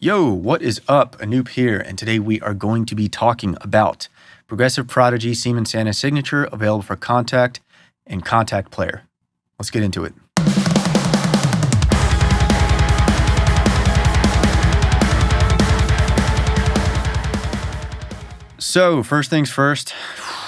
Yo, what is up? Anup here, and today we are going to be talking about Progressive Prodigy Simen Sandnes signature available for Contact and Contact Player. Let's get into it. So, first things first,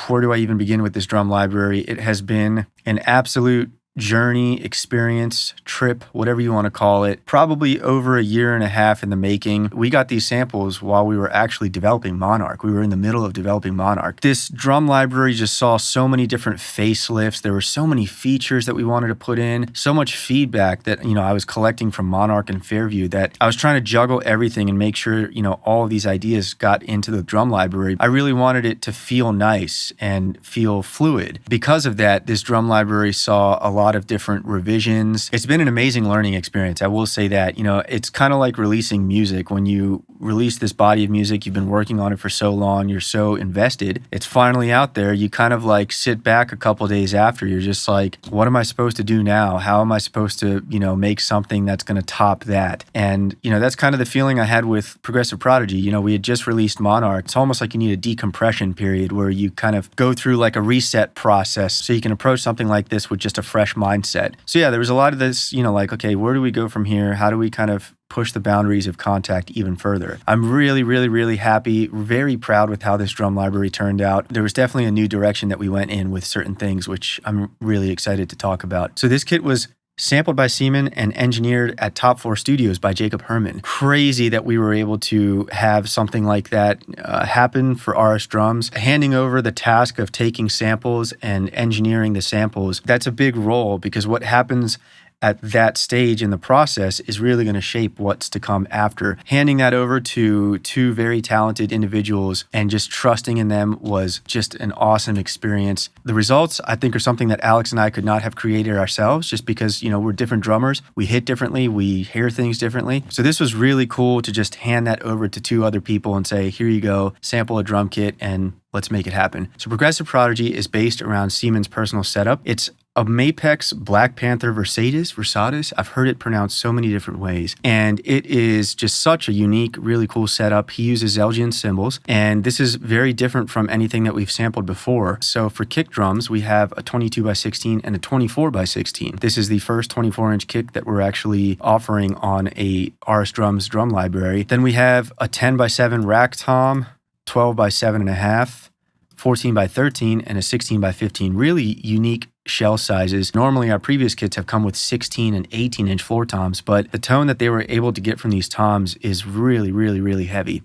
where do I even begin with this drum library? It has been an absolute journey, experience, trip, whatever you want to call it, probably over a year and a half in the making. We got these samples while we were actually developing Monarch. We were in the middle of developing Monarch. This drum library just saw so many different facelifts. There were so many features that we wanted to put in, so much feedback that, I was collecting from Monarch and Fairview that I was trying to juggle everything and make sure, all of these ideas got into the drum library. I really wanted it to feel nice and feel fluid. Because of that, this drum library saw a lot of different revisions. It's been an amazing learning experience. I will say that, it's kind of like releasing music. When you release this body of music, you've been working on it for so long, you're so invested, it's finally out there. You kind of like sit back a couple days after, you're just like, what am I supposed to do now? How am I supposed to, make something that's going to top that? And, that's kind of the feeling I had with Progressive Prodigy. We had just released Monarch. It's almost like you need a decompression period where you kind of go through like a reset process so you can approach something like this with just a fresh mindset. So yeah, there was a lot of this, okay, where do we go from here? How do we kind of push the boundaries of Contact even further? I'm really, really, really happy, very proud with how this drum library turned out. There was definitely a new direction that we went in with certain things, which I'm really excited to talk about. So this kit was sampled by Simen and engineered at Top 4 Studios by Jakob Herrmann. Crazy that we were able to have something like that happen for RS Drums. Handing over the task of taking samples and engineering the samples, that's a big role because what happens at that stage in the process is really going to shape what's to come after. Handing that over to two very talented individuals and just trusting in them was just an awesome experience. The results, I think, are something that Alex and I could not have created ourselves just because, we're different drummers. We hit differently. We hear things differently. So this was really cool to just hand that over to two other people and say, here you go, sample a drum kit and let's make it happen. So Progressive Prodigy is based around Simen's personal setup. It's a Mapex Black Panther Versatis. I've heard it pronounced so many different ways. And it is just such a unique, really cool setup. He uses Zelgian cymbals, and this is very different from anything that we've sampled before. So for kick drums, we have a 22x16 and a 24x16. This is the first 24-inch kick that we're actually offering on a RS Drums drum library. Then we have a 10x7 rack tom, 12x7.5, 14x13, and a 16x15. Really unique shell sizes. Normally, our previous kits have come with 16 and 18-inch floor toms, but the tone that they were able to get from these toms is really, really, really heavy.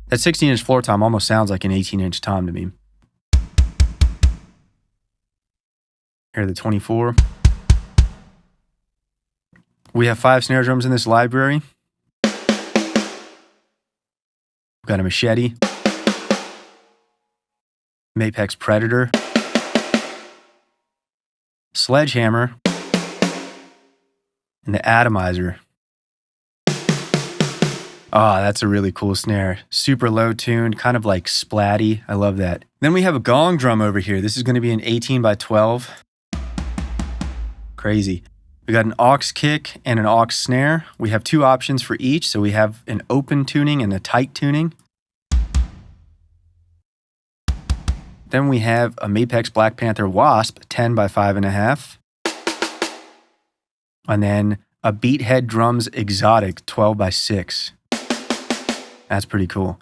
That 16-inch floor tom almost sounds like an 18-inch tom to me. Here, the 24. We have 5 snare drums in this library. We've got a machete, Mapex Predator, sledgehammer, and the atomizer. Ah, that's a really cool snare. Super low tuned, kind of like splatty. I love that. Then we have a gong drum over here. This is going to be an 18x12. Crazy. We got an aux kick and an aux snare. We have 2 options for each. So we have an open tuning and a tight tuning. Then we have a Mapex Black Panther Wasp 10x5.5. And then a Beathead Drums Exotic 12x6. That's pretty cool.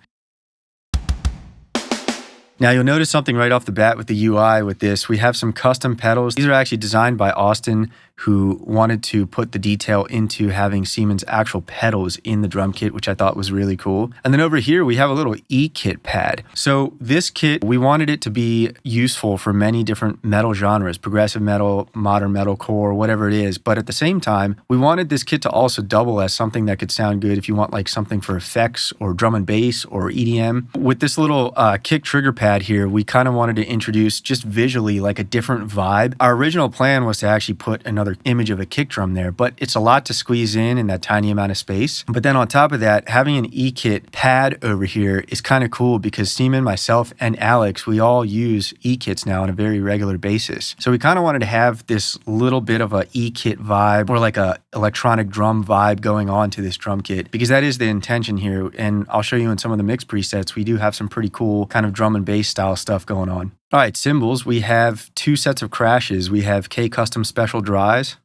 Now you'll notice something right off the bat with the UI with this. We have some custom pedals. These are actually designed by Austin, who wanted to put the detail into having Simen's actual pedals in the drum kit, which I thought was really cool. And then over here, we have a little E-kit pad. So this kit, we wanted it to be useful for many different metal genres, progressive metal, modern metalcore, whatever it is. But at the same time, we wanted this kit to also double as something that could sound good if you want like something for effects or drum and bass or EDM. With this little kick trigger pad here, we kind of wanted to introduce just visually like a different vibe. Our original plan was to actually put another another image of a kick drum there, but it's a lot to squeeze in that tiny amount of space. But then on top of that, having an E-kit pad over here is kind of cool because Simen, myself, and Alex, we all use E-kits now on a very regular basis. So we kind of wanted to have this little bit of a E-kit vibe or like a electronic drum vibe going on to this drum kit, because that is the intention here. And I'll show you in some of the mix presets, we do have some pretty cool kind of drum and bass style stuff going on. All right, cymbals, we have 2 sets of crashes. We have K-Custom Special Dries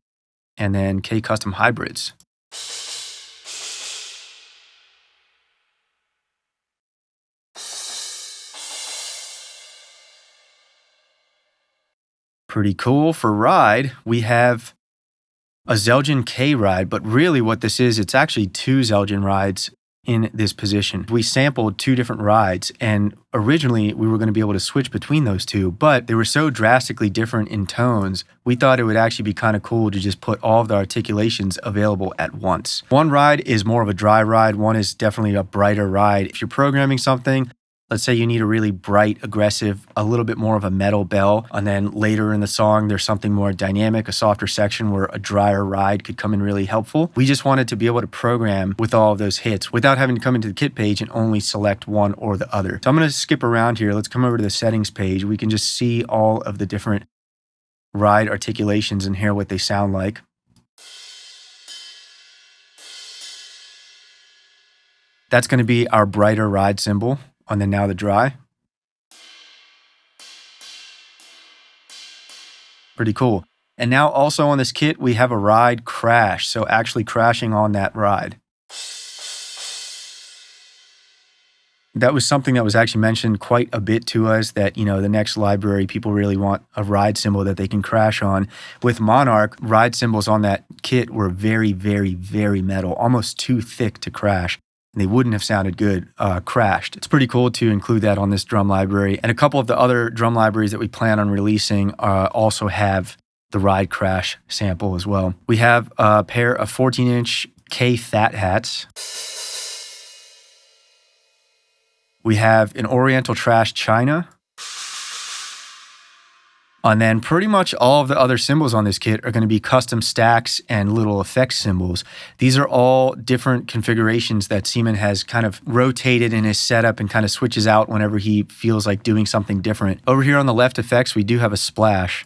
and then K-Custom Hybrids. Pretty cool. For ride, we have a Zeldin K ride, but really what this is, it's actually 2 Zeldin rides in this position. We sampled 2 different rides, and originally we were going to be able to switch between those 2, but they were so drastically different in tones, we thought it would actually be kind of cool to just put all of the articulations available at once. One ride is more of a dry ride, one is definitely a brighter ride. If you're programming something, let's say you need a really bright, aggressive, a little bit more of a metal bell, and then later in the song, there's something more dynamic, a softer section where a drier ride could come in really helpful. We just wanted to be able to program with all of those hits without having to come into the kit page and only select one or the other. So I'm going to skip around here. Let's come over to the settings page. We can just see all of the different ride articulations and hear what they sound like. That's going to be our brighter ride cymbal on the now the dry. Pretty cool. And now also on this kit, we have a ride crash. So actually crashing on that ride. That was something that was actually mentioned quite a bit to us, that, you know, the next library, people really want a ride cymbal that they can crash on. With Monarch, ride cymbals on that kit were very, very, very metal, almost too thick to crash. They wouldn't have sounded good crashed. It's pretty cool to include that on this drum library. And a couple of the other drum libraries that we plan on releasing also have the ride crash sample as well. We have a pair of 14-inch K Fat hats. We have an Oriental Trash China. And then pretty much all of the other cymbals on this kit are going to be custom stacks and little effects cymbals. These are all different configurations that Simen has kind of rotated in his setup and kind of switches out whenever he feels like doing something different. Over here on the left effects, we do have a splash.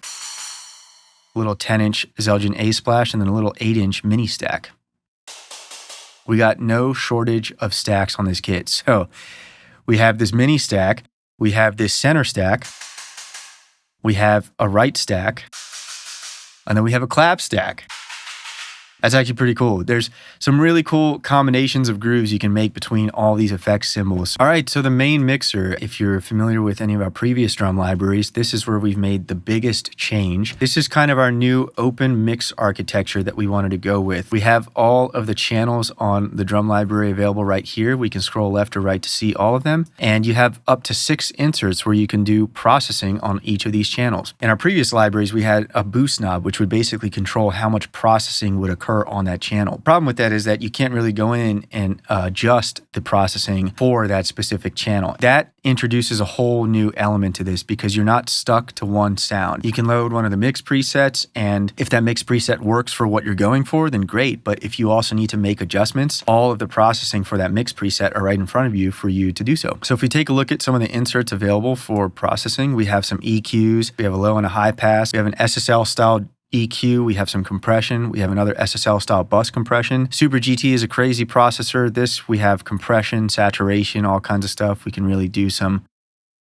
A little 10-inch Zeldin A splash and then a little 8-inch mini stack. We got no shortage of stacks on this kit. So we have this mini stack. We have this center stack. We have a right stack, and then we have a clap stack. That's actually pretty cool. There's some really cool combinations of grooves you can make between all these effects symbols. All right, so the main mixer, if you're familiar with any of our previous drum libraries, this is where we've made the biggest change. This is kind of our new open mix architecture that we wanted to go with. We have all of the channels on the drum library available right here. We can scroll left or right to see all of them. And you have up to 6 inserts where you can do processing on each of these channels. In our previous libraries, we had a boost knob, which would basically control how much processing would occur on that channel. Problem with that is that you can't really go in and adjust the processing for that specific channel. That introduces a whole new element to this because you're not stuck to one sound. You can load one of the mix presets, and if that mix preset works for what you're going for, then great. But if you also need to make adjustments, all of the processing for that mix preset are right in front of you for you to do so. So if we take a look at some of the inserts available for processing, we have some EQs, we have a low and a high pass, we have an SSL style EQ, we have some compression, we have another SSL style bus compression. Super GT is a crazy processor. This, we have compression, saturation, all kinds of stuff. We can really do some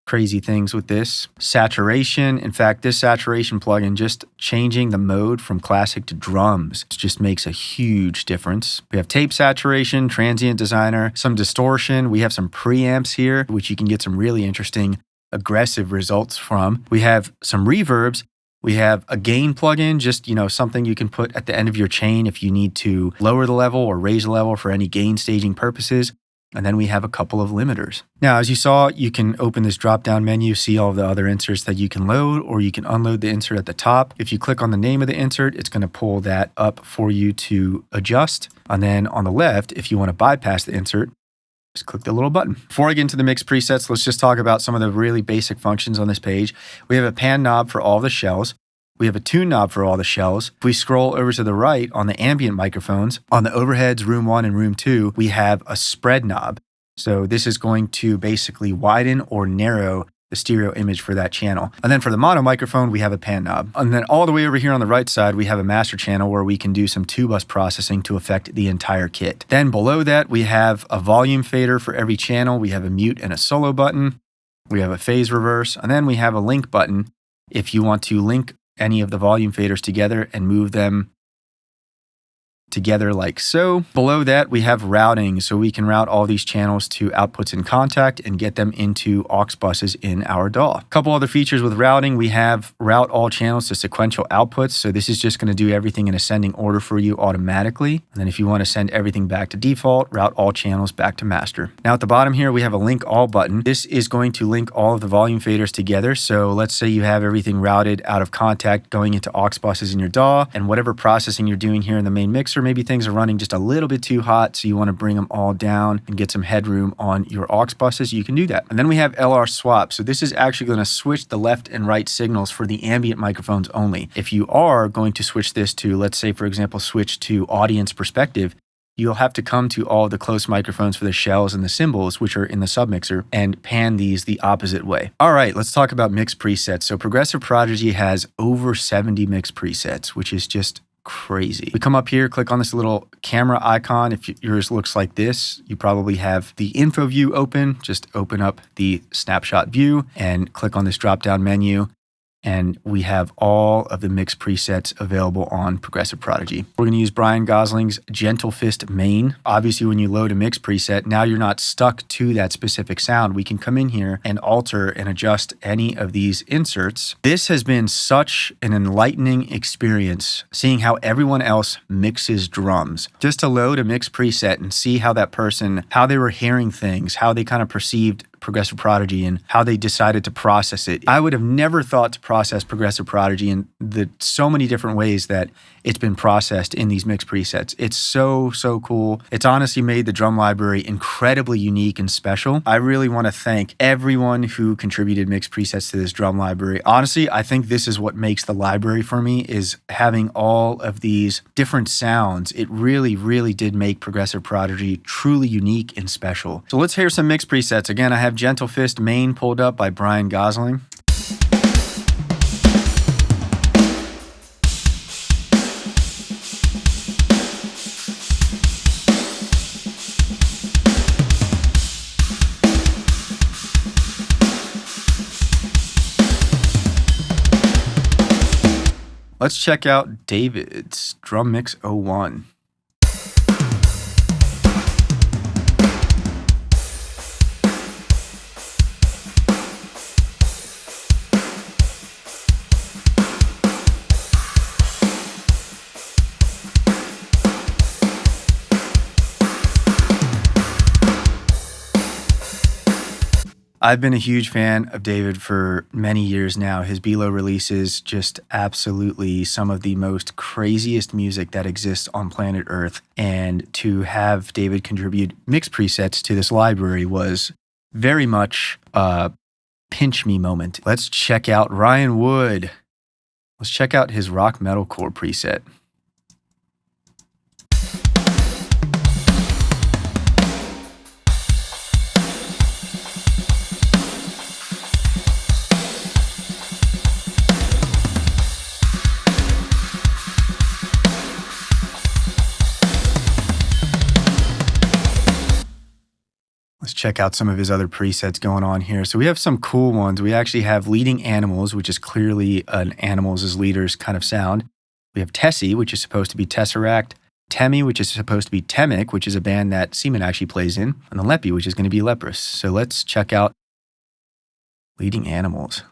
crazy things with this. Saturation, in fact, this saturation plugin, just changing the mode from classic to drums just makes a huge difference. We have tape saturation, transient designer, some distortion. We have some preamps here, which you can get some really interesting aggressive results from. We have some reverbs. We have a gain plugin, just, you know, something you can put at the end of your chain if you need to lower the level or raise the level for any gain staging purposes. And then we have a couple of limiters. Now, as you saw, you can open this drop-down menu, see all of the other inserts that you can load, or you can unload the insert at the top. If you click on the name of the insert, it's going to pull that up for you to adjust. And then on the left, if you want to bypass the insert, just click the little button. Before I get into the mix presets, let's just talk about some of the really basic functions on this page. We have a pan knob for all the shells. we have a tune knob for all the shells. If we scroll over to the right on the ambient microphones, on the overheads, room 1 and room 2, we have a spread knob. So this is going to basically widen or narrow the stereo image for that channel. And then for the mono microphone, we have a pan knob. And then all the way over here on the right side, we have a master channel where we can do some 2-bus processing to affect the entire kit. Then below that, we have a volume fader for every channel. We have a mute and a solo button. We have a phase reverse. And then we have a link button if you want to link any of the volume faders together and move them together like so. Below that, we have routing, so we can route all these channels to outputs in contact and get them into aux buses in our DAW. A couple other features with routing, we have route all channels to sequential outputs, so this is just going to do everything in ascending order for you automatically. And then if you want to send everything back to default, route all channels back to master. Now at the bottom here, we have a link all button. This is going to link all of the volume faders together. So let's say you have everything routed out of contact going into aux buses in your DAW, and whatever processing you're doing here in the main mixer, maybe things are running just a little bit too hot, so you want to bring them all down and get some headroom on your aux buses, you can do that. And then we have LR swap. So this is actually going to switch the left and right signals for the ambient microphones only. If you are going to switch this to, let's say, for example, switch to audience perspective, you'll have to come to all the close microphones for the shells and the cymbals, which are in the submixer, and pan these the opposite way. All right, let's talk about mix presets. So Progressive Prodigy has over 70 mix presets, which is just crazy. We come up here, click on this little camera icon. If yours looks like this, you probably have the info view open. Just open up the snapshot view and click on this drop-down menu. And we have all of the mix presets available on Progressive Prodigy. We're going to use Brian Gosling's Gentle Fist main. Obviously, when you load a mix preset, now you're not stuck to that specific sound. We can come in here and alter and adjust any of these inserts. This has been such an enlightening experience, seeing how everyone else mixes drums. Just to load a mix preset and see how that person, how they were hearing things, how they kind of perceived Progressive Prodigy and how they decided to process it. I would have never thought to process Progressive Prodigy in the so many different ways that it's been processed in these mix presets. It's so cool. It's honestly made the drum library incredibly unique and special. I really want to thank everyone who contributed mix presets to this drum library. Honestly, I think this is what makes the library for me, is having all of these different sounds. It really did make Progressive Prodigy truly unique and special. So let's hear some mix presets. Again, I have Gentle Fist main pulled up by Brian Gosling. Let's check out David's Drum Mix 01. I've been a huge fan of David for many years now. His B-Lo releases just absolutely some of the most craziest music that exists on planet Earth. And to have David contribute mix presets to this library was very much a pinch me moment. Let's check out Ryan Wood. Let's check out his rock metalcore preset. Let's check out some of his other presets going on here. So we have some cool ones. We actually have Leading Animals, which is clearly an Animals as Leaders kind of sound. We have Tessie, which is supposed to be Tesseract. Temi, which is supposed to be Temic, which is a band that Simen actually plays in. And the Leppy, which is going to be Leprous. So let's check out Leading Animals.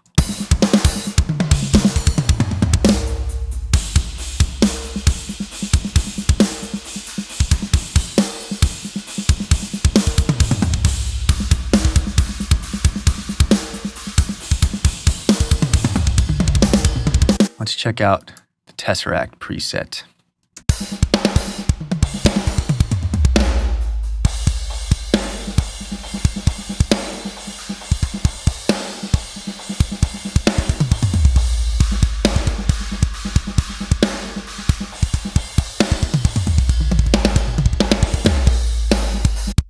Let's check out the Tesseract preset.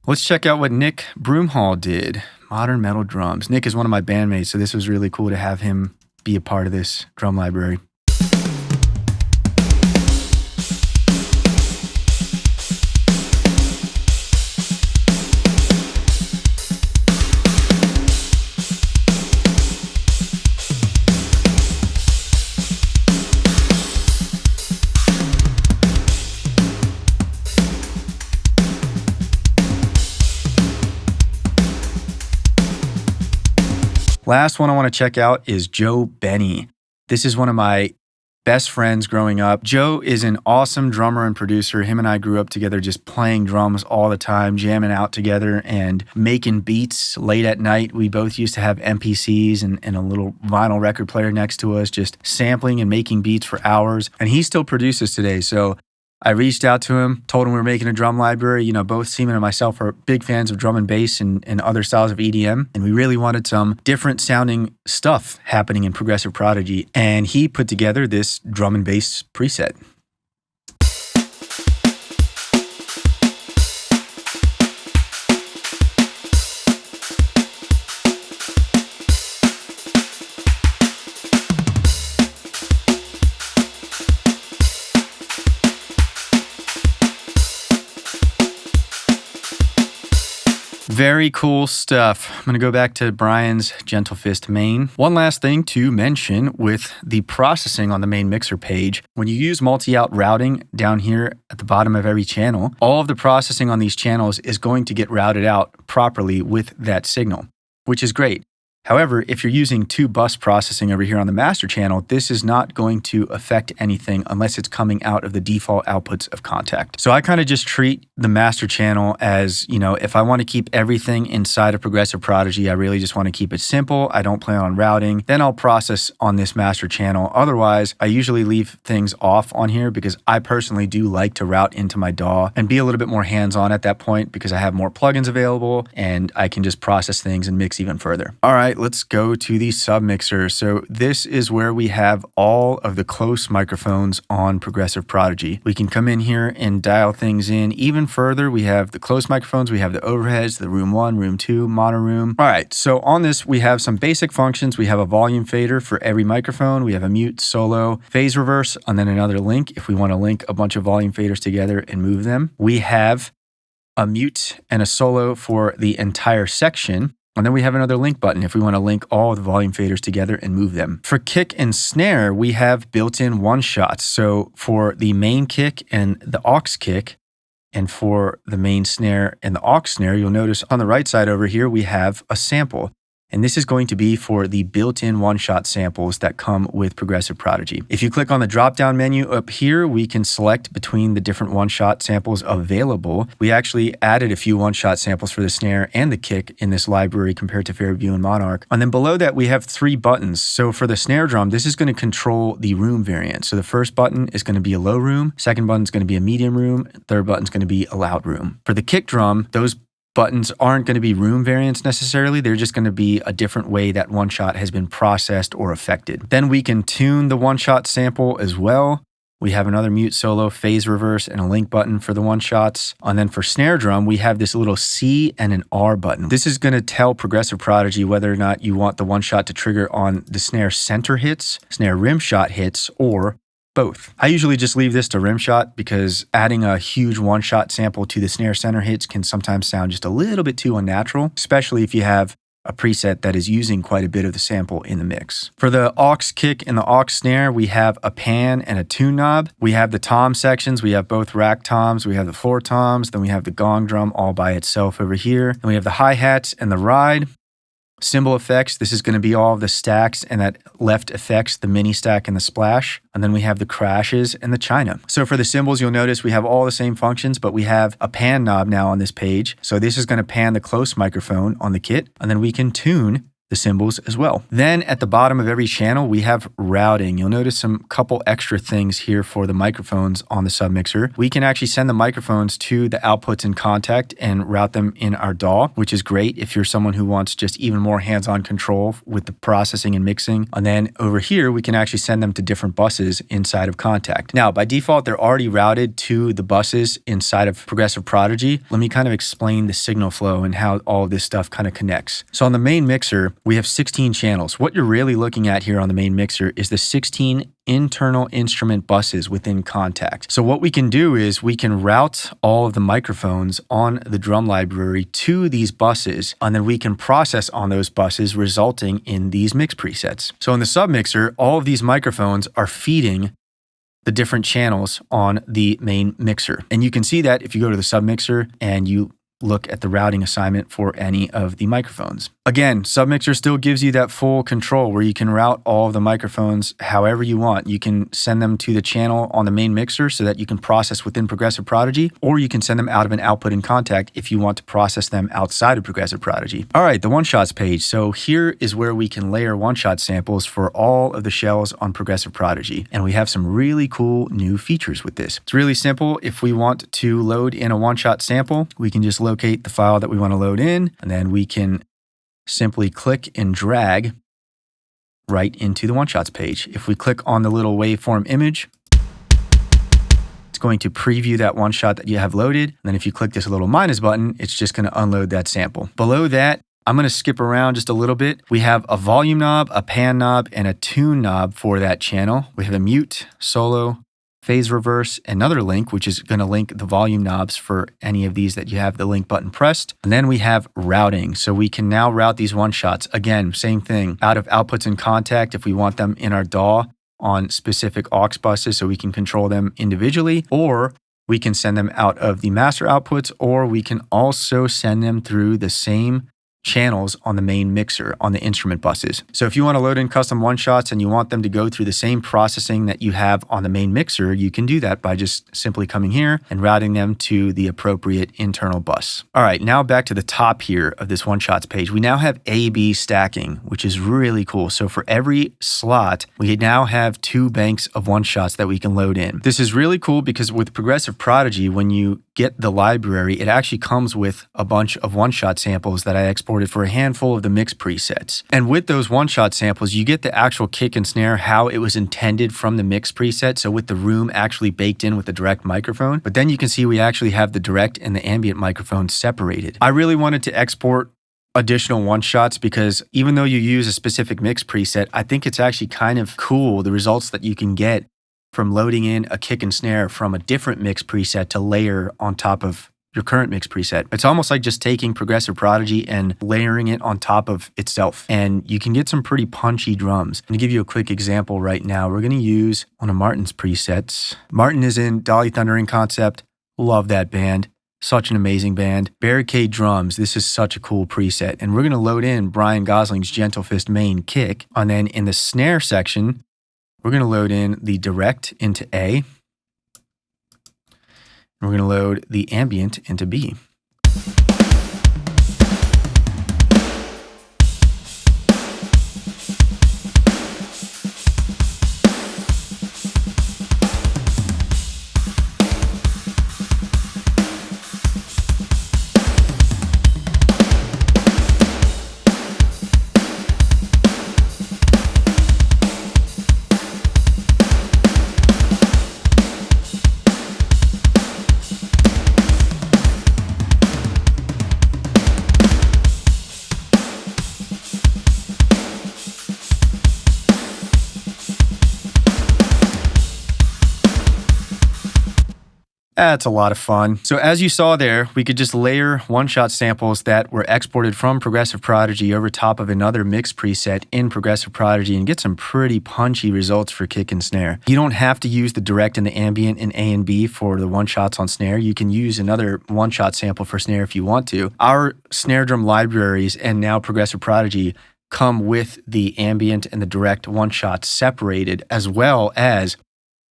Let's check out what Nick Broomhall did. Modern metal drums. Nick is one of my bandmates, so this was really cool to have him be a part of this drum library. Last one I want to check out is Joe Benny. This is one of my best friends growing up. Joe is an awesome drummer and producer. Him and I grew up together just playing drums all the time, jamming out together and making beats late at night. We both used to have MPCs and a little vinyl record player next to us, just sampling and making beats for hours. And he still produces today. So I reached out to him, told him we were making a drum library. You know, both Simen and myself are big fans of drum and bass and other styles of EDM. And we really wanted some different sounding stuff happening in Progressive Prodigy. And he put together this drum and bass preset. Very cool stuff. I'm going to go back to Brian's Gentle Fist main. One last thing to mention with the processing on the main mixer page. When you use multi-out routing down here at the bottom of every channel, all of the processing on these channels is going to get routed out properly with that signal, which is great. However, if you're using 2-bus processing over here on the master channel, this is not going to affect anything unless it's coming out of the default outputs of Kontakt. So I kind of just treat the master channel as, you know, if I want to keep everything inside of Progressive Prodigy, I really just want to keep it simple. I don't plan on routing. Then I'll process on this master channel. Otherwise, I usually leave things off on here because I personally do like to route into my DAW and be a little bit more hands-on at that point because I have more plugins available and I can just process things and mix even further. All right. Let's go to the submixer. So this is where we have all of the close microphones on Progressive Prodigy. We can come in here and dial things in even further. We have the close microphones, we have the overheads, the room 1, room 2, mono room. All right, so on this, we have some basic functions. We have a volume fader for every microphone. We have a mute, solo, phase reverse, and then another link if we want to link a bunch of volume faders together and move them. We have a mute and a solo for the entire section. And then we have another link button if we want to link all the volume faders together and move them. For kick and snare, we have built-in one-shots. So for the main kick and the aux kick, and for the main snare and the aux snare, you'll notice on the right side over here, we have a sample. And this is going to be for the built-in one-shot samples that come with Progressive Prodigy. If you click on the drop-down menu up here, we can select between the different one-shot samples available. We actually added a few one-shot samples for the snare and the kick in this library compared to Fairview and Monarch. And then below that, we have 3 buttons. So for the snare drum, this is going to control the room variant. So the first button is going to be a low room, second button is going to be a medium room, third button is going to be a loud room. For the kick drum, those buttons aren't going to be room variants necessarily. They're just going to be a different way that one shot has been processed or affected. Then we can tune the one shot sample as well. We have another mute, solo, phase reverse, and a link button for the one shots. And then for snare drum, we have this little C and an R button. This is going to tell Progressive Prodigy whether or not you want the one shot to trigger on the snare center hits, snare rim shot hits, or both. I usually just leave this to rim shot because adding a huge one-shot sample to the snare center hits can sometimes sound just a little bit too unnatural, especially if you have a preset that is using quite a bit of the sample in the mix. For the aux kick and the aux snare, we have a pan and a tune knob. We have the tom sections. We have both rack toms. We have the floor toms. Then we have the gong drum all by itself over here. And we have the hi-hats and the ride. Cymbal effects, this is going to be all of the stacks and that left effects, the mini stack and the splash. And then we have the crashes and the china. So for the cymbals, you'll notice we have all the same functions, but we have a pan knob now on this page. So this is going to pan the close microphone on the kit. And then we can tune the cymbals as well. Then at the bottom of every channel, we have routing. You'll notice some couple extra things here for the microphones on the submixer. We can actually send the microphones to the outputs in contact and route them in our DAW, which is great if you're someone who wants just even more hands-on control with the processing and mixing. And then over here, we can actually send them to different buses inside of Contact. Now, by default, they're already routed to the buses inside of Progressive Prodigy. Let me kind of explain the signal flow and how all of this stuff kind of connects. So on the main mixer, we have 16 channels. What you're really looking at here on the main mixer is the 16 internal instrument buses within Contact. So what we can do is we can route all of the microphones on the drum library to these buses, and then we can process on those buses, resulting in these mix presets. So in the submixer, all of these microphones are feeding the different channels on the main mixer. And you can see that if you go to the submixer and you look at the routing assignment for any of the microphones. Again, submixer still gives you that full control where you can route all of the microphones however you want. You can send them to the channel on the main mixer so that you can process within Progressive Prodigy, or you can send them out of an output in Contact if you want to process them outside of Progressive Prodigy. All right, the one-shots page. So here is where we can layer one-shot samples for all of the shells on Progressive Prodigy. And we have some really cool new features with this. It's really simple. If we want to load in a one-shot sample, we can just locate the file that we want to load in, and then we can simply click and drag right into the one-shots page. If we click on the little waveform image, it's going to preview that one shot that you have loaded. And then if you click this little minus button, it's just going to unload that sample. Below that, I'm going to skip around just a little bit. We have a volume knob, a pan knob, and a tune knob for that channel. We have a mute, solo, phase reverse, another link, which is going to link the volume knobs for any of these that you have the link button pressed. And then we have routing. So we can now route these one shots. Again, same thing, out of outputs in Contact if we want them in our DAW on specific aux buses so we can control them individually, or we can send them out of the master outputs, or we can also send them through the same channels on the main mixer on the instrument buses. So if you want to load in custom one-shots and you want them to go through the same processing that you have on the main mixer, you can do that by just simply coming here and routing them to the appropriate internal bus. All right, now back to the top here of this one-shots page. We now have A/B stacking, which is really cool. So for every slot, we now have 2 banks of one-shots that we can load in. This is really cool because with Progressive Prodigy, when you get the library, it actually comes with a bunch of one-shot samples that I exported for a handful of the mix presets. And with those one-shot samples, you get the actual kick and snare, how it was intended from the mix preset. So with the room actually baked in with the direct microphone. But then you can see we actually have the direct and the ambient microphone separated. I really wanted to export additional one-shots because even though you use a specific mix preset, I think it's actually kind of cool the results that you can get from loading in a kick and snare from a different mix preset to layer on top of your current mix preset. It's almost like just taking Progressive Prodigy and layering it on top of itself. And you can get some pretty punchy drums. I'm gonna give you a quick example right now. We're gonna use one of Martin's presets. Martin is in Dolly Thundering Concept. Love that band. Such an amazing band. Barricade drums. This is such a cool preset. And we're gonna load in Brian Gosling's Gentle Fist main kick. And then in the snare section, we're gonna load in the direct into A. We're going to load the ambient into B. That's a lot of fun. So as you saw there, we could just layer one-shot samples that were exported from Progressive Prodigy over top of another mix preset in Progressive Prodigy and get some pretty punchy results for kick and snare. You don't have to use the direct and the ambient in A and B for the one-shots on snare. You can use another one-shot sample for snare if you want to. Our snare drum libraries and now Progressive Prodigy come with the ambient and the direct one-shots separated, as well as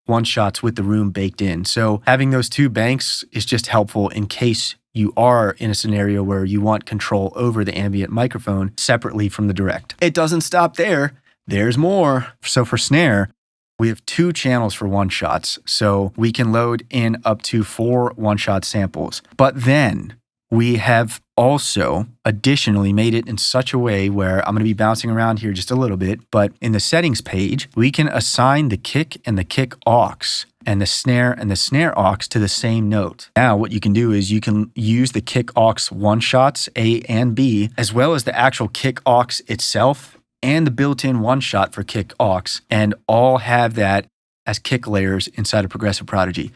one-shots with the room baked in. So having those 2 banks is just helpful in case you are in a scenario where you want control over the ambient microphone separately from the direct. It doesn't stop there. There's more. So for snare, we have 2 channels for one-shots, so we can load in up to 4 one-shot samples. But then we have also additionally made it in such a way where I'm going to be bouncing around here just a little bit, but in the settings page, we can assign the kick and the kick aux and the snare aux to the same note. Now what you can do is you can use the kick aux one-shots, A and B, as well as the actual kick aux itself and the built-in one-shot for kick aux, and all have that as kick layers inside of Progressive Prodigy.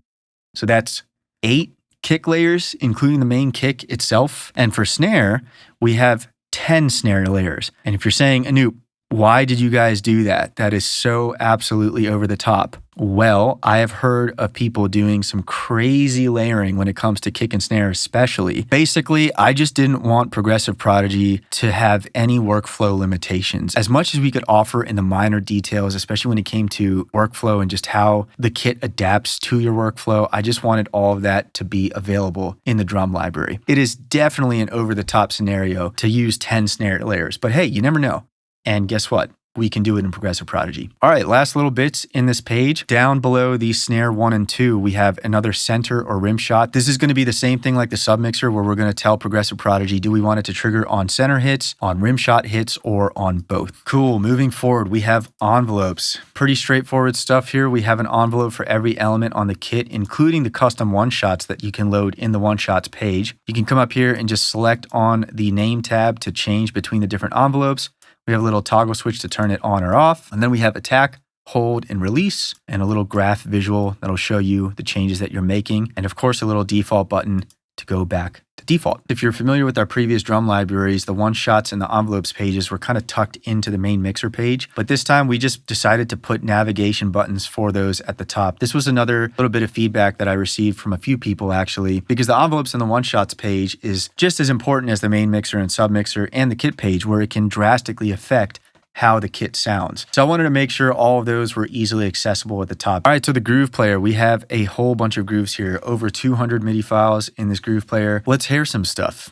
So that's 8 kick layers, including the main kick itself. And for snare, we have 10 snare layers. And if you're saying, Anup, why did you guys do that? That is so absolutely over the top. Well, I have heard of people doing some crazy layering when it comes to kick and snare especially. Basically, I just didn't want Progressive Prodigy to have any workflow limitations. As much as we could offer in the minor details, especially when it came to workflow and just how the kit adapts to your workflow, I just wanted all of that to be available in the drum library. It is definitely an over-the-top scenario to use 10 snare layers, but hey, you never know. And guess what? We can do it in Progressive Prodigy. All right, last little bits in this page. Down below the snare 1 and 2, we have another center or rim shot. This is going to be the same thing like the submixer where we're going to tell Progressive Prodigy, do we want it to trigger on center hits, on rim shot hits, or on both? Cool, moving forward, we have envelopes. Pretty straightforward stuff here. We have an envelope for every element on the kit, including the custom one-shots that you can load in the one-shots page. You can come up here and just select on the name tab to change between the different envelopes. We have a little toggle switch to turn it on or off. And then we have attack, hold, and release, and a little graph visual that'll show you the changes that you're making. And of course, a little default button to go back to default. If you're familiar with our previous drum libraries, the one-shots and the envelopes pages were kind of tucked into the main mixer page. But this time we just decided to put navigation buttons for those at the top. This was another little bit of feedback that I received from a few people actually, because the envelopes and the one-shots page is just as important as the main mixer and submixer and the kit page, where it can drastically affect how the kit sounds. So I wanted to make sure all of those were easily accessible at the top. All right, so the groove player, we have a whole bunch of grooves here, over 200 MIDI files in this groove player. Let's hear some stuff.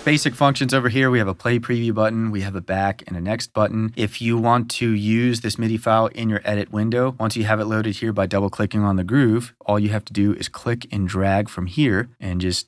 Basic functions over here, we have a play preview button, we have a back and a next button. If you want to use this MIDI file in your edit window, once you have it loaded here by double clicking on the groove, all you have to do is click and drag from here and just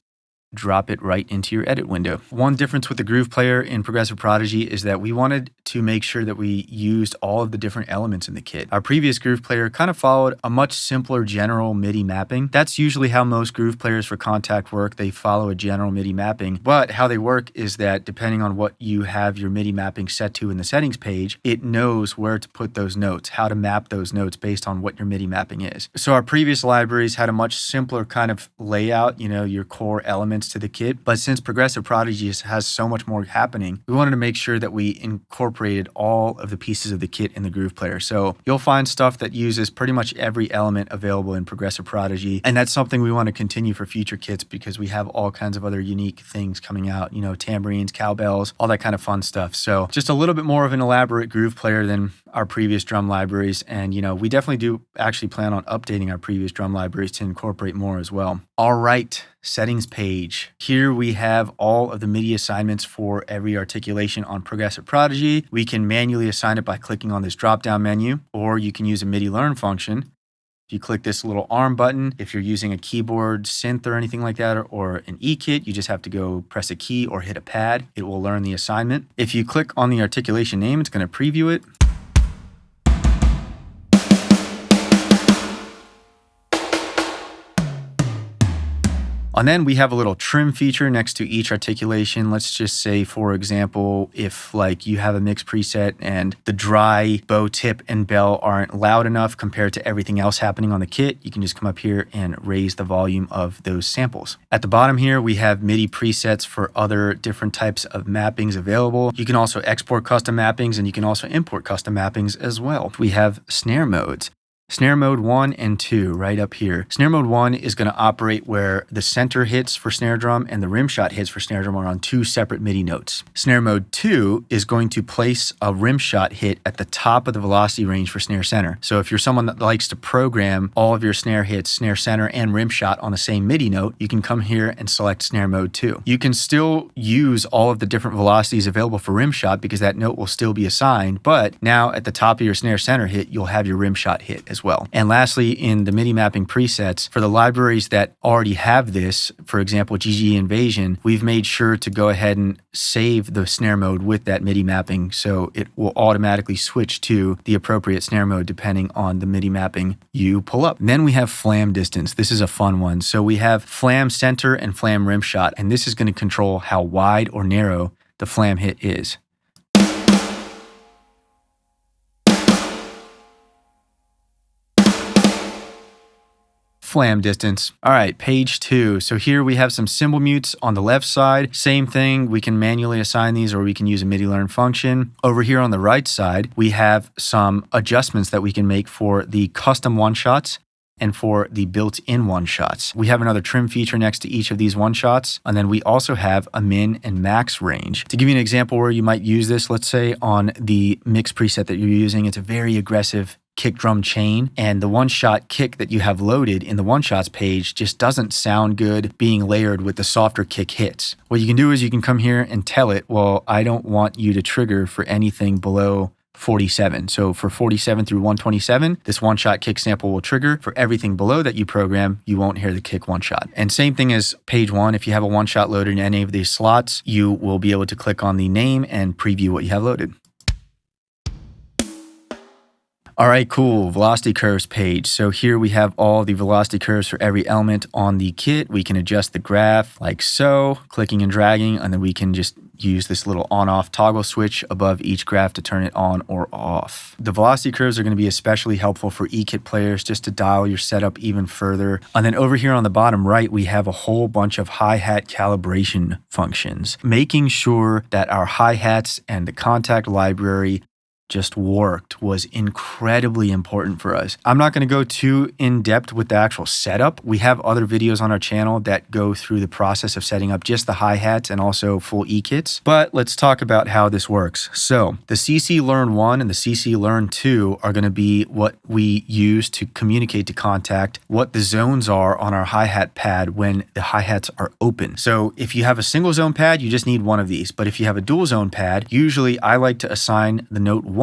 drop it right into your edit window. One difference with the groove player in Progressive Prodigy is that we wanted to make sure that we used all of the different elements in the kit. Our previous groove player kind of followed a much simpler general MIDI mapping. That's usually how most groove players for Kontakt work. They follow a general MIDI mapping, but how they work is that depending on what you have your MIDI mapping set to in the settings page, it knows where to put those notes, how to map those notes based on what your MIDI mapping is. So our previous libraries had a much simpler kind of layout, you know, your core elements to the kit. But since Progressive Prodigy has so much more happening, we wanted to make sure that we incorporated all of the pieces of the kit in the groove player. So you'll find stuff that uses pretty much every element available in Progressive Prodigy. And that's something we want to continue for future kits because we have all kinds of other unique things coming out, you know, tambourines, cowbells, all that kind of fun stuff. So just a little bit more of an elaborate groove player than our previous drum libraries. And, you know, we definitely do actually plan on updating our previous drum libraries to incorporate more as well. All right, settings page. Here we have all of the MIDI assignments for every articulation on Progressive Prodigy. We can manually assign it by clicking on this drop-down menu, or you can use a MIDI learn function. If you click this little arm button, if you're using a keyboard synth or anything like that, or an E-kit, you just have to go press a key or hit a pad. It will learn the assignment. If you click on the articulation name, it's going to preview it. And then we have a little trim feature next to each articulation. Let's just say, for example, if like you have a mix preset and the dry bow tip and bell aren't loud enough compared to everything else happening on the kit, you can just come up here and raise the volume of those samples. At the bottom here, we have MIDI presets for other different types of mappings available. You can also export custom mappings and you can also import custom mappings as well. We have snare modes. Snare mode 1 and 2 right up here. Snare mode 1 is going to operate where the center hits for snare drum and the rim shot hits for snare drum are on 2 separate MIDI notes. Snare mode 2 is going to place a rim shot hit at the top of the velocity range for snare center. So if you're someone that likes to program all of your snare hits, snare center, and rim shot on the same MIDI note, you can come here and select snare mode 2. You can still use all of the different velocities available for rim shot because that note will still be assigned, but now at the top of your snare center hit, you'll have your rim shot hit as well. And lastly, in the MIDI mapping presets, for the libraries that already have this, for example, GG Invasion, we've made sure to go ahead and save the snare mode with that MIDI mapping, so it will automatically switch to the appropriate snare mode depending on the MIDI mapping you pull up. Then we have flam distance. This is a fun one. So we have flam center and flam rim shot, and this is going to control how wide or narrow the flam hit is. Flam distance. All right, page 2. So here we have some cymbal mutes on the left side. Same thing, we can manually assign these or we can use a MIDI learn function. Over here on the right side, we have some adjustments that we can make for the custom one-shots and for the built-in one-shots. We have another trim feature next to each of these one-shots, and then we also have a min and max range. To give you an example where you might use this, let's say on the mix preset that you're using, it's a very aggressive kick drum chain, and the one-shot kick that you have loaded in the one-shots page just doesn't sound good being layered with the softer kick hits. What you can do is you can come here and tell it, well, I don't want you to trigger for anything below 47. So for 47 through 127, this one-shot kick sample will trigger. For everything below that you program, you won't hear the kick one-shot. And same thing as page 1, if you have a one-shot loaded in any of these slots, you will be able to click on the name and preview what you have loaded. All right, cool. Velocity curves page. So here we have all the velocity curves for every element on the kit. We can adjust the graph like so, clicking and dragging, and then we can just use this little on-off toggle switch above each graph to turn it on or off. The velocity curves are going to be especially helpful for e-kit players just to dial your setup even further. And then over here on the bottom right, we have a whole bunch of hi-hat calibration functions, making sure that our hi-hats and the contact library just worked was incredibly important for us. I'm not going to go too in depth with the actual setup. We have other videos on our channel that go through the process of setting up just the hi-hats and also full e-kits, but let's talk about how this works. So the CC Learn 1 and the CC Learn 2 are going to be what we use to communicate to contact what the zones are on our hi-hat pad when the hi-hats are open. So if you have a single zone pad, you just need one of these, but if you have a dual zone pad, usually I like to assign the note 1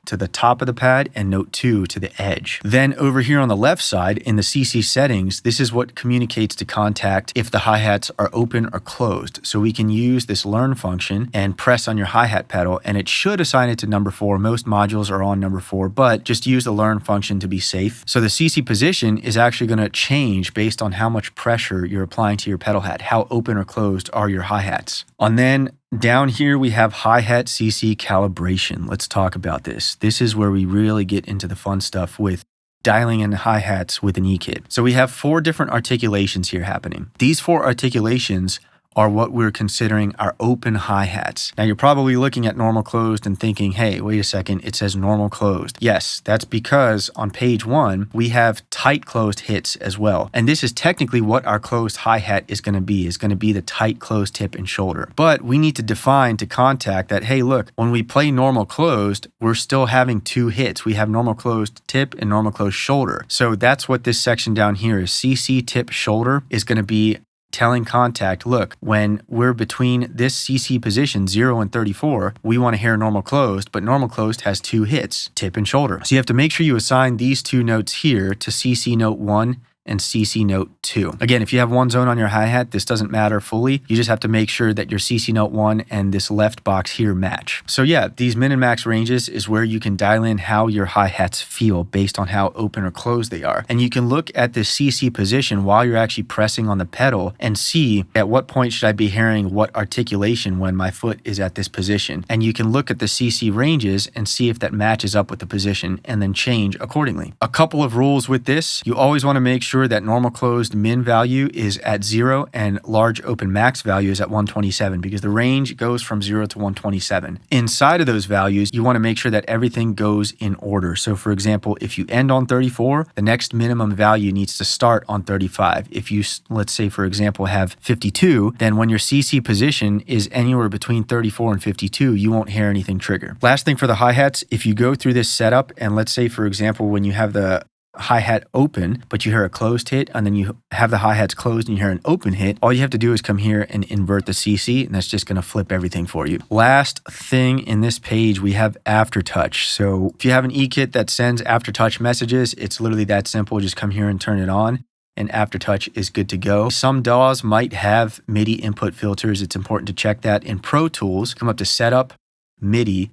to the top of the pad and note 2 to the edge. Then over here on the left side in the CC settings, this is what communicates to contact if the hi-hats are open or closed. So we can use this learn function and press on your hi-hat pedal and it should assign it to number 4. Most modules are on number 4, but just use the learn function to be safe. So the CC position is actually going to change based on how much pressure you're applying to your pedal hat, how open or closed are your hi-hats. And then down here, we have hi-hat CC calibration. Let's talk about this. This is where we really get into the fun stuff with dialing in hi-hats with an e-kit. So we have 4 different articulations here happening. These 4 articulations are what we're considering our open hi-hats. Now you're probably looking at normal closed and thinking, hey, wait a second, it says normal closed. Yes, that's because on page 1, we have tight closed hits as well. And this is technically what our closed hi-hat is going to be the tight closed tip and shoulder. But we need to define to contact that, hey, look, when we play normal closed, we're still having 2 hits. We have normal closed tip and normal closed shoulder. So that's what this section down here is. CC tip shoulder is going to be telling contact, look, when we're between this CC position 0 and 34, we want to hear normal closed, but normal closed has 2 hits, tip and shoulder. So you have to make sure you assign these 2 notes here to CC note 1 and CC note 2. Again, if you have one zone on your hi-hat, this doesn't matter fully. You just have to make sure that your CC note 1 and this left box here match. So yeah, these min and max ranges is where you can dial in how your hi-hats feel based on how open or closed they are. And you can look at the CC position while you're actually pressing on the pedal and see at what point should I be hearing what articulation when my foot is at this position. And you can look at the CC ranges and see if that matches up with the position and then change accordingly. A couple of rules with this: you always want to make sure that normal closed min value is at 0 and large open max value is at 127, because the range goes from 0 to 127. Inside of those values, you want to make sure that everything goes in order. So for example, if you end on 34, the next minimum value needs to start on 35. If you, let's say for example, have 52, then when your CC position is anywhere between 34 and 52, you won't hear anything trigger. Last thing for the hi-hats, if you go through this setup and let's say for example, when you have the hi-hat open, but you hear a closed hit, and then you have the hi-hats closed and you hear an open hit, all you have to do is come here and invert the CC, and that's just going to flip everything for you. Last thing in this page, we have Aftertouch. So if you have an e-kit that sends Aftertouch messages, it's literally that simple. Just come here and turn it on, and Aftertouch is good to go. Some DAWs might have MIDI input filters. It's important to check that. In Pro Tools, come up to Setup, MIDI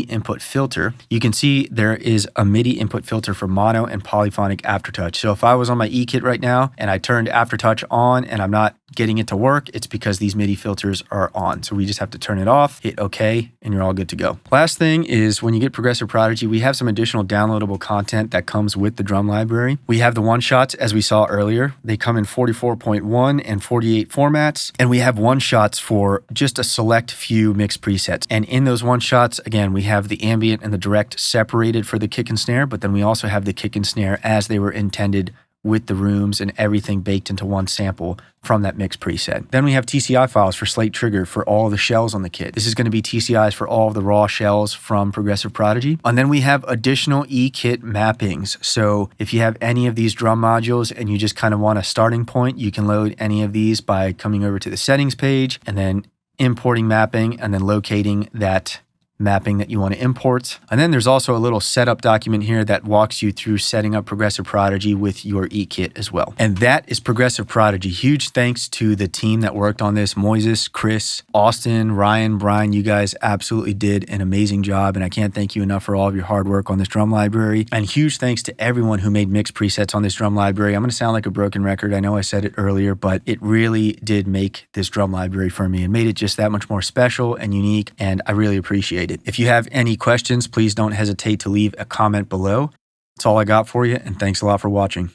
input filter. You can see there is a MIDI input filter for mono and polyphonic Aftertouch. So if I was on my e-kit right now and I turned Aftertouch on and I'm not getting it to work, it's because these MIDI filters are on. So we just have to turn it off, hit OK, and you're all good to go. Last thing is when you get Progressive Prodigy, we have some additional downloadable content that comes with the drum library. We have the one-shots, as we saw earlier. They come in 44.1 and 48 formats, and we have one-shots for just a select few mix presets. And in those one-shots, again, we have the ambient and the direct separated for the kick and snare, but then we also have the kick and snare as they were intended with the rooms and everything baked into one sample from that mix preset. Then we have TCI files for Slate Trigger for all the shells on the kit. This is going to be TCIs for all of the raw shells from Progressive Prodigy. And then we have additional e-kit mappings. So if you have any of these drum modules and you just kind of want a starting point, you can load any of these by coming over to the settings page and then importing mapping and then locating that mapping that you want to import. And then there's also a little setup document here that walks you through setting up Progressive Prodigy with your e-kit as well. And that is Progressive Prodigy. Huge thanks to the team that worked on this: Moises, Chris, Austin, Ryan, Brian. You guys absolutely did an amazing job, and I can't thank you enough for all of your hard work on this drum library. And huge thanks to everyone who made mix presets on this drum library. I'm going to sound like a broken record. I know I said it earlier, but it really did make this drum library for me and made it just that much more special and unique, and I really appreciate it. If you have any questions, please don't hesitate to leave a comment below. That's all I got for you, and thanks a lot for watching.